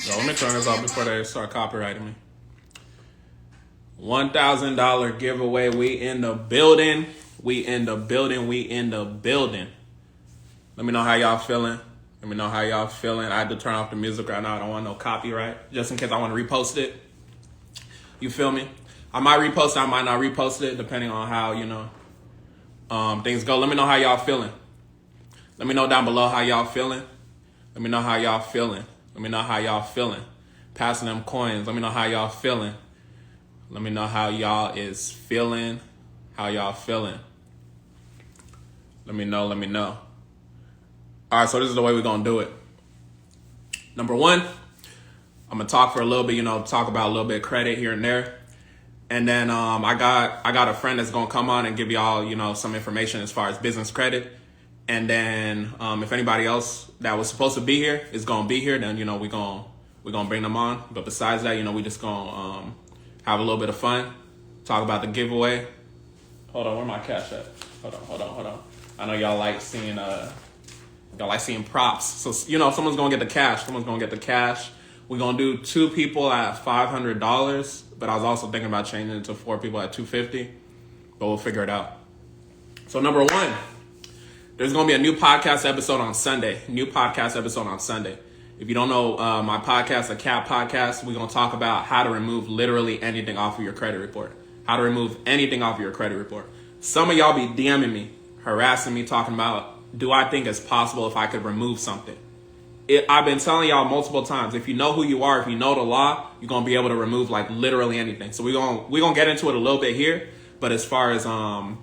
Yo, let me turn this off before they start copyrighting me. $1,000 giveaway. We in the building. We in the building. We in the building. Let me know how y'all feeling. Let me know how y'all feeling. I had to turn off the music right now. I don't want no copyright. Just in case I want to repost it. You feel me? I might repost it. I might not repost it, depending on how, things go. Let me know how y'all feeling. Let me know down below how y'all feeling. Let me know how y'all feeling. Let me know how y'all feeling. Passing them coins. Let me know how y'all feeling. Let me know how y'all is feeling. How y'all feeling. Let me know. Let me know. All right, so this is the way we're going to do it. Number one, I'm going to talk for a little bit, talk about a little bit of credit here and there. And then I got a friend that's going to come on and give y'all, some information as far as business credit. And then if anybody else that was supposed to be here is going to be here, then, we're going to bring them on. But besides that, we just going to have a little bit of fun, talk about the giveaway. Hold on, where my cash at? Hold on. I know y'all like seeing props. So, someone's going to get the cash. Someone's going to get the cash. We're going to do 2 people at $500, but I was also thinking about changing it to 4 people at $250, but we'll figure it out. So number one, there's going to be a new podcast episode on Sunday. If you don't know my podcast, the CAP podcast, we're going to talk about how to remove literally anything off of your credit report. How to remove anything off of your credit report. Some of y'all be DMing me, harassing me, talking about, do I think it's possible if I could remove something? I've been telling y'all multiple times, if you know who you are, if you know the law, you're going to be able to remove like literally anything. So we're going to get into it a little bit here. But as far as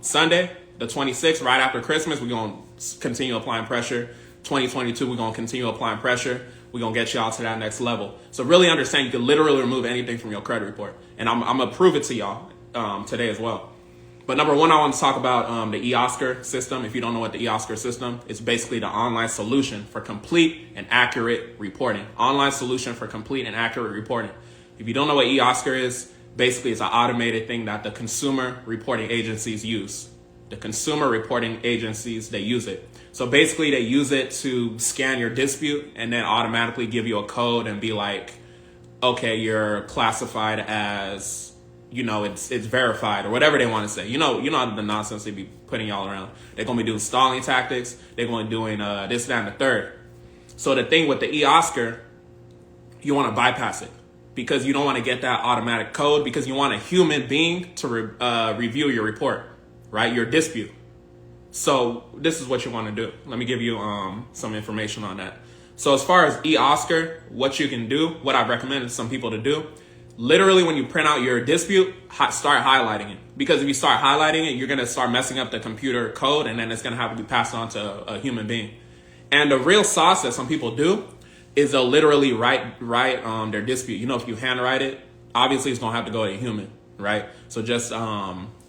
Sunday, the 26th, right after Christmas, we're going to continue applying pressure. 2022, we're going to continue applying pressure. We're going to get y'all to that next level. So really understand you can literally remove anything from your credit report. And I'm going to prove it to y'all today as well. But number one, I want to talk about the eOscar system. If you don't know what the eOscar system is, basically the online solution for complete and accurate reporting. Online solution for complete and accurate reporting. If you don't know what eOscar is, basically it's an automated thing that the consumer reporting agencies use. The consumer reporting agencies, they use it. So basically they use it to scan your dispute and then automatically give you a code and be like, okay, you're classified as, it's verified or whatever they want to say. You know the nonsense they be putting y'all around. They're going to be doing stalling tactics. They're going to be doing this, that, and the third. So the thing with the eOscar, you want to bypass it because you don't want to get that automatic code because you want a human being to review your report, right? Your dispute. So this is what you want to do. Let me give you some information on that. So as far as eOscar, what you can do, what I've recommended some people to do, literally when you print out your dispute, start highlighting it. Because if you start highlighting it, you're going to start messing up the computer code and then it's going to have to be passed on to a human being. And the real sauce that some people do is they'll literally write their dispute. If you handwrite it, obviously it's going to have to go to a human, right? So just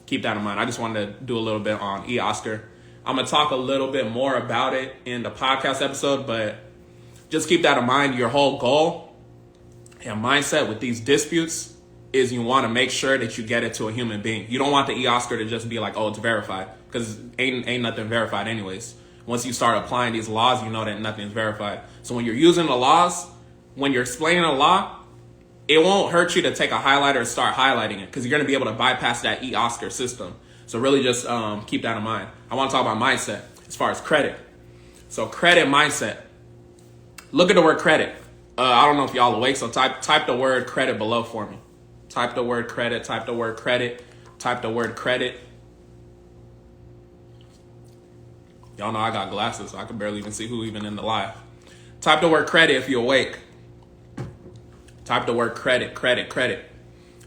keep that in mind. I just wanted to do a little bit on eOscar. I'm going to talk a little bit more about it in the podcast episode, but just keep that in mind. Your whole goal and mindset with these disputes is you want to make sure that you get it to a human being. You don't want the eOscar to just be like, oh, it's verified, because ain't nothing verified anyways. Once you start applying these laws, you know that nothing's verified. So when you're using the laws, when you're explaining a law, it won't hurt you to take a highlighter and start highlighting it because you're going to be able to bypass that eOscar system. So really just keep that in mind. I want to talk about mindset as far as credit. So credit mindset. Look at the word credit. I don't know if y'all awake, so type the word credit below for me. Type the word credit, type the word credit, type the word credit. Y'all know I got glasses, so I can barely even see who even in the live. Type the word credit if you're awake. Type the word credit, credit, credit.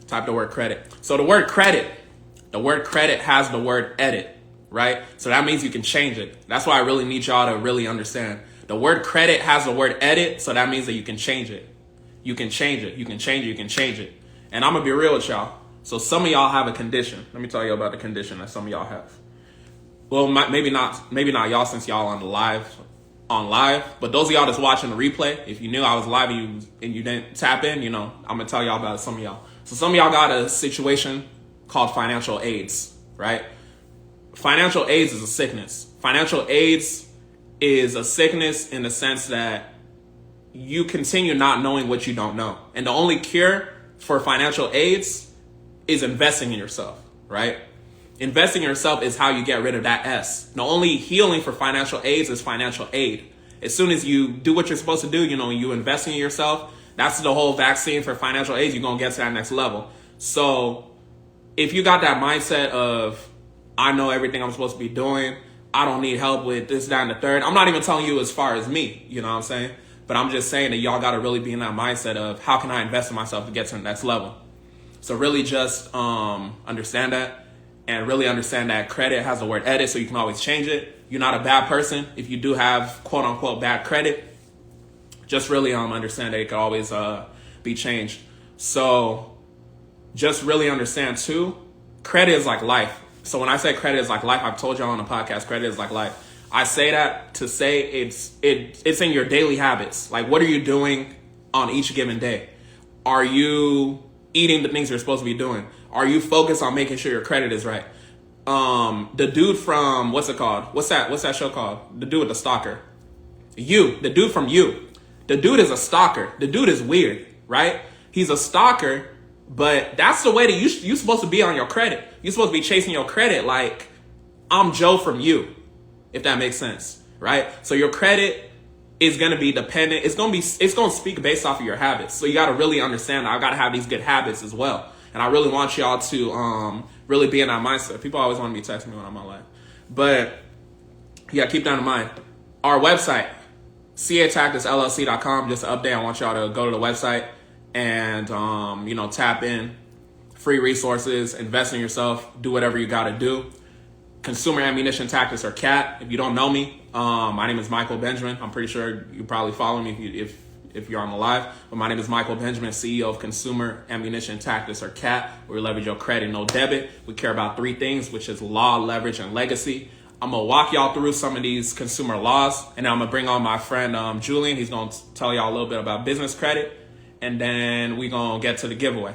Type the word credit. So the word credit has the word edit, right? So that means you can change it. That's why I really need y'all to really understand. The word credit has the word edit, so that means that you can change it. You can change it. You can change it. You can change it. And I'm going to be real with y'all. So some of y'all have a condition. Let me tell you about the condition that some of y'all have. Well, maybe not y'all since y'all on live, but those of y'all that's watching the replay, if you knew I was live and you didn't tap in, I'm going to tell y'all about some of y'all. So some of y'all got a situation called financial AIDS, right? Financial AIDS is a sickness. Financial AIDS is a sickness in the sense that you continue not knowing what you don't know. And the only cure for financial aids is investing in yourself, right? Investing in yourself is how you get rid of that S. The only healing for financial aids is financial aid. As soon as you do what you're supposed to do, you invest in yourself, that's the whole vaccine for financial aids. You're going to get to that next level. So if you got that mindset of, I know everything I'm supposed to be doing, I don't need help with this, that, and the third. I'm not even telling you as far as me, you know what I'm saying? But I'm just saying that y'all got to really be in that mindset of, how can I invest in myself to get to the next level? So really just understand that, and really understand that credit has the word edit, so you can always change it. You're not a bad person if you do have quote unquote bad credit. Just really understand that it could always be changed. So just really understand too, credit is like life. So when I say credit is like life, I've told y'all on the podcast, credit is like life. I say that to say it's in your daily habits. Like, what are you doing on each given day? Are you eating the things you're supposed to be doing? Are you focused on making sure your credit is right? The dude from, what's it called? What's that show called? The dude with the stalker. The dude from You. The dude is a stalker. The dude is weird, right? He's a stalker, but that's the way that you're supposed to be on your credit. You're supposed to be chasing your credit like, I'm Joe from You, if that makes sense, right? So your credit is going to be dependent. It's going to speak based off of your habits. So you got to really understand that I've got to have these good habits as well. And I really want y'all to really be in that mindset. People always want to be texting me when I'm on live. But yeah, keep that in mind. Our website, catacticllc.com, just an update. I want y'all to go to the website and, tap in free resources, invest in yourself, do whatever you got to do. Consumer Ammunition Tactics, or CAT. If you don't know me, my name is Michael Benjamin. I'm pretty sure you probably follow me if you're on the live. But my name is Michael Benjamin, CEO of Consumer Ammunition Tactics, or CAT, where we leverage your credit, no debit. We care about three things, which is law, leverage, and legacy. I'm going to walk y'all through some of these consumer laws, and then I'm going to bring on my friend Julian. He's going to tell y'all a little bit about business credit, and then we're going to get to the giveaway.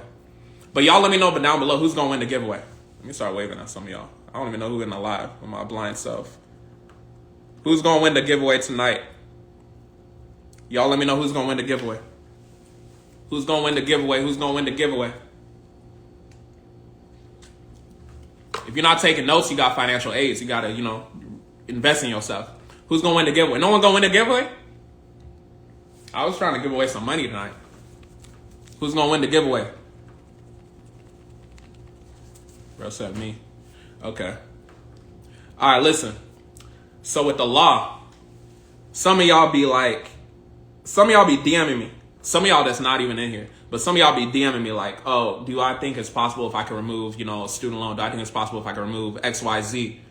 But y'all let me know down below who's going to win the giveaway. Let me start waving at some of y'all. I don't even know who's in the live with my blind self. Who's going to win the giveaway tonight? Y'all let me know who's going to win the giveaway. Who's going to win the giveaway? Who's going to win the giveaway? If you're not taking notes, you got financial aids. You got to, invest in yourself. Who's going to win the giveaway? No one going to win the giveaway? I was trying to give away some money tonight. Who's going to win the giveaway? Bro said me. Okay. All right, listen. So with the law, some of y'all be DMing me. Some of y'all that's not even in here, but some of y'all be DMing me like, oh, do I think it's possible if I can remove, a student loan? Do I think it's possible if I can remove X, Y, Z?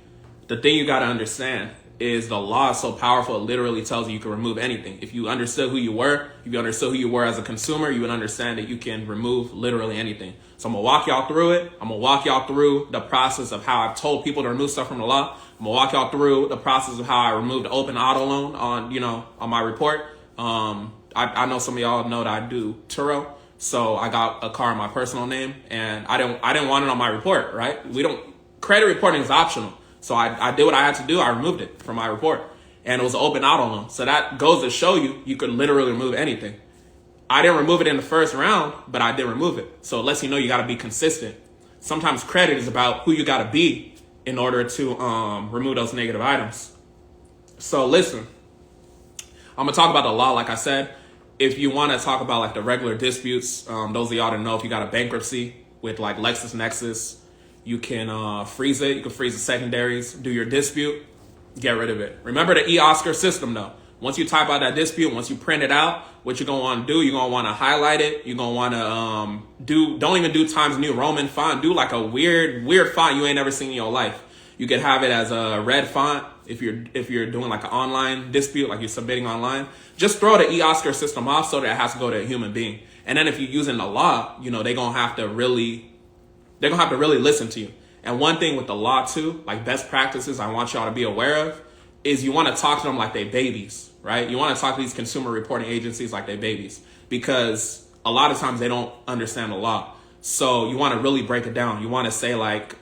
The thing you got to understand is the law is so powerful, it literally tells you can remove anything. If you understood who you were, as a consumer, you would understand that you can remove literally anything. So I'm going to walk y'all through it. I'm going to walk y'all through the process of how I've told people to remove stuff from the law. I'm going to walk y'all through the process of how I removed open auto loan on my report. I know some of y'all know that I do Turo. So I got a car in my personal name, and I didn't want it on my report, right? Credit reporting is optional. So I did what I had to do. I removed it from my report, and it was an open auto loan. So that goes to show you could literally remove anything. I didn't remove it in the first round, but I did remove it. So it lets you know you got to be consistent. Sometimes credit is about who you got to be in order to remove those negative items. So listen, I'm going to talk about the law. Like I said, if you want to talk about like the regular disputes, those of y'all that know, if you got a bankruptcy with like LexisNexis, you can freeze it. You can freeze the secondaries, do your dispute, get rid of it. Remember the eOscar system though. Once you type out that dispute, once you print it out, what you're going to want to do, you're going to want to highlight it. You're going to want to don't even do Times New Roman font. Do like a weird font you ain't never seen in your life. You could have it as a red font if you're doing like an online dispute, like you're submitting online. Just throw the eOscar system off so that it has to go to a human being. And then if you're using the law, they're going to have to really listen to you. And one thing with the law too, like best practices I want y'all to be aware of, is you want to talk to them like they babies, right? You want to talk to these consumer reporting agencies like they babies, because a lot of times they don't understand the law. So you want to really break it down. You want to say like,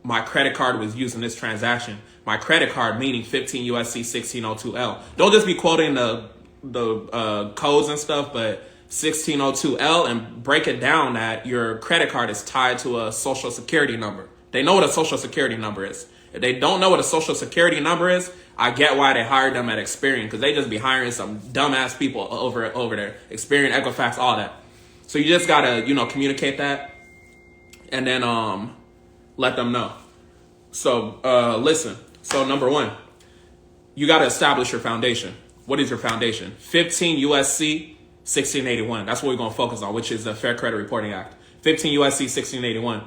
my credit card was used in this transaction. My credit card, meaning 15 USC 1602L. Don't just be quoting the the codes and stuff, but 1602L, and break it down that your credit card is tied to a social security number. They know what a social security number is. If they don't know what a social security number is, I get why they hired them at Experian, because they just be hiring some dumbass people over there. Experian, Equifax, all that. So you just gotta, communicate that, and then let them know. So listen. So number one, you gotta establish your foundation. What is your foundation? 15 USC 1681. That's what we're gonna focus on, which is the Fair Credit Reporting Act. 15 USC 1681.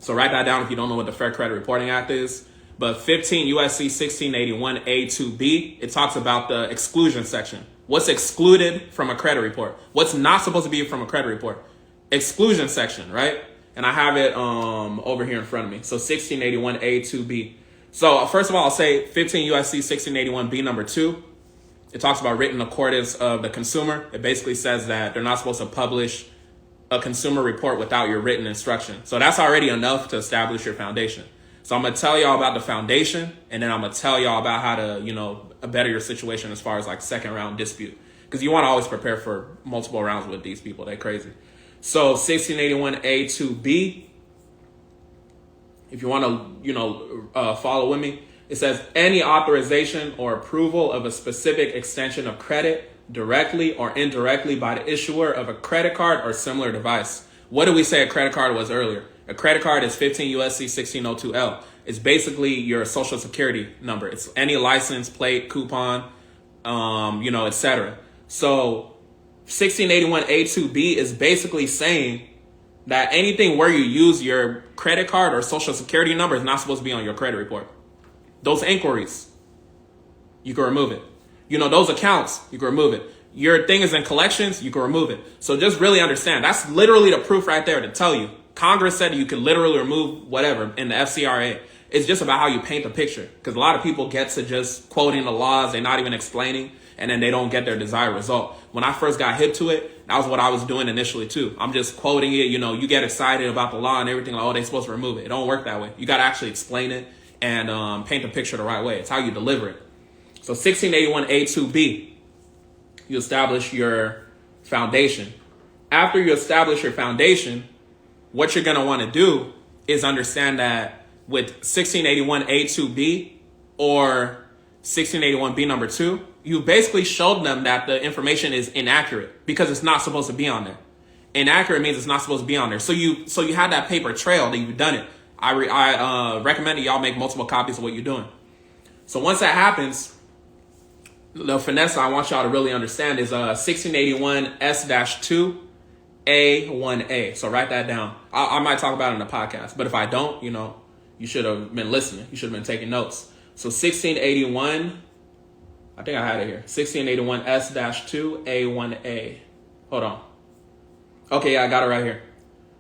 So write that down if you don't know what the Fair Credit Reporting Act is. But 15 USC 1681 A2B, it talks about the exclusion section. What's excluded from a credit report? What's not supposed to be from a credit report? Exclusion section, right? And I have it over here in front of me. So 1681 A2B. So first of all, I'll say 15 USC 1681 B number 2. It talks about written accordance of the consumer. It basically says that they're not supposed to publish a consumer report without your written instruction. So that's already enough to establish your foundation. So I'm going to tell y'all about the foundation, and then I'm going to tell y'all about how to, better your situation as far as like second round dispute. Because you want to always prepare for multiple rounds with these people. They're crazy. So 1681 A2B, if you want to, follow with me, it says any authorization or approval of a specific extension of credit directly or indirectly by the issuer of a credit card or similar device. What did we say a credit card was earlier? A credit card is 15 USC 1602L. It's basically your social security number. It's any license plate, coupon, etc. So 1681 A2B is basically saying that anything where you use your credit card or social security number is not supposed to be on your credit report. Those inquiries, you can remove it. Those accounts, you can remove it. Your thing is in collections, you can remove it. So just really understand, that's literally the proof right there to tell you. Congress said you can literally remove whatever in the FCRA. It's just about how you paint the picture. Because a lot of people get to just quoting the laws, they're not even explaining, and then they don't get their desired result. When I first got hip to it, that was what I was doing initially too. I'm just quoting it, you get excited about the law and everything, like, oh, they're supposed to remove it. It don't work that way. You got to actually explain it and paint the picture the right way. It's how you deliver it. So 1681 A2B, you establish your foundation. After you establish your foundation, what you're going to want to do is understand that with 1681 A2B or 1681 B number 2, you basically showed them that the information is inaccurate because it's not supposed to be on there. Inaccurate means it's not supposed to be on there. So you have that paper trail that you've done it. I recommend that y'all make multiple copies of what you're doing. So once that happens, the finesse I want y'all to really understand is 1681 S-2 A1A. So write that down. I might talk about it in the podcast, but if I don't, you should have been listening. You should have been taking notes. So 1681, I think I had it here. 1681 S-2 A1A. Hold on. Okay, yeah, I got it right here.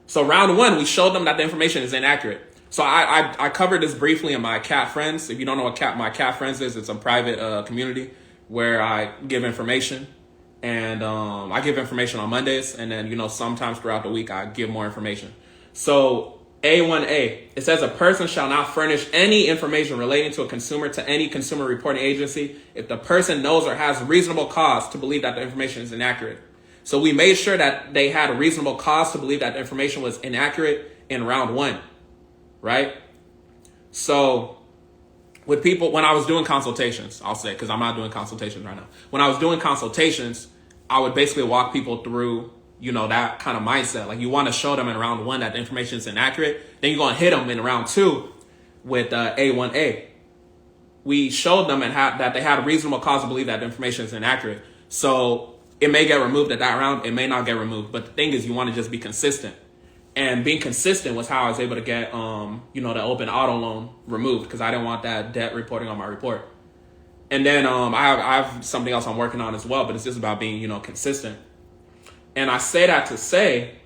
So round one, we showed them that the information is inaccurate. So I covered this briefly in my Cat Friends. If you don't know what my Cat Friends is, it's a private community where I give information. And I give information on Mondays. And then, sometimes throughout the week, I give more information. So A1A, it says a person shall not furnish any information relating to a consumer to any consumer reporting agency if the person knows or has reasonable cause to believe that the information is inaccurate. So we made sure that they had a reasonable cause to believe that the information was inaccurate in round one, right? So with people, when I was doing consultations, I'll say, because I'm not doing consultations right now. When I was doing consultations, I would basically walk people through, that kind of mindset. Like you want to show them in round one that the information is inaccurate. Then you're going to hit them in round two with A1A. We showed them that they had a reasonable cause to believe that the information is inaccurate. So it may get removed at that round. It may not get removed. But the thing is, you want to just be consistent. And being consistent was how I was able to get, the open auto loan removed because I didn't want that debt reporting on my report. And then I have something else I'm working on as well, but it's just about being, consistent. And I say that to say,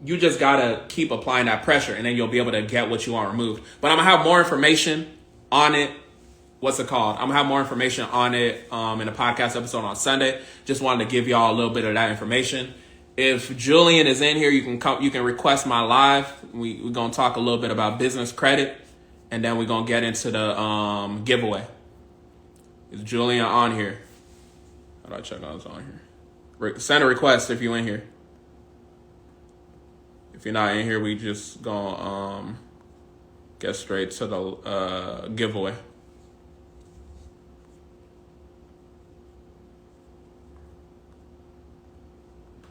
you just got to keep applying that pressure and then you'll be able to get what you want removed. But I'm going to have more information on it. What's it called? I'm going to have more information on it in a podcast episode on Sunday. Just wanted to give y'all a little bit of that information. If Julian is in here, you can request my live. We're going to talk a little bit about business credit, and then we're going to get into the giveaway. Is Julian on here? How do I check on this on here? Send a request if you in here. If you're not in here, we just gonna get straight to the giveaway.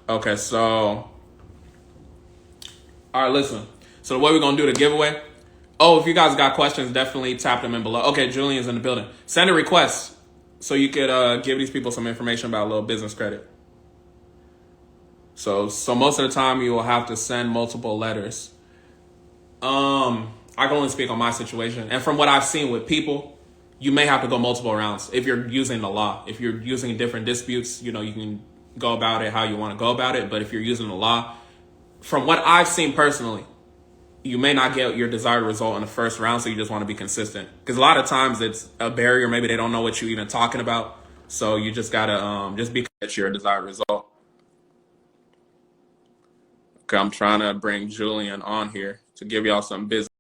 Okay, so all right, listen. So the way we're gonna do the giveaway. Oh, if you guys got questions, definitely tap them in below. Okay, Julian's in the building. Send a request so you could give these people some information about a little business credit. So most of the time you will have to send multiple letters. I can only speak on my situation, and from what I've seen with people, you may have to go multiple rounds if you're using the law. If you're using different disputes, you can go about it how you want to go about it. But if you're using the law, from what I've seen personally, you may not get your desired result in the first round, so you just want to be consistent. Because a lot of times it's a barrier. Maybe they don't know what you're even talking about. So you just got to just be at your desired result. Okay, I'm trying to bring Julian on here to give y'all some business.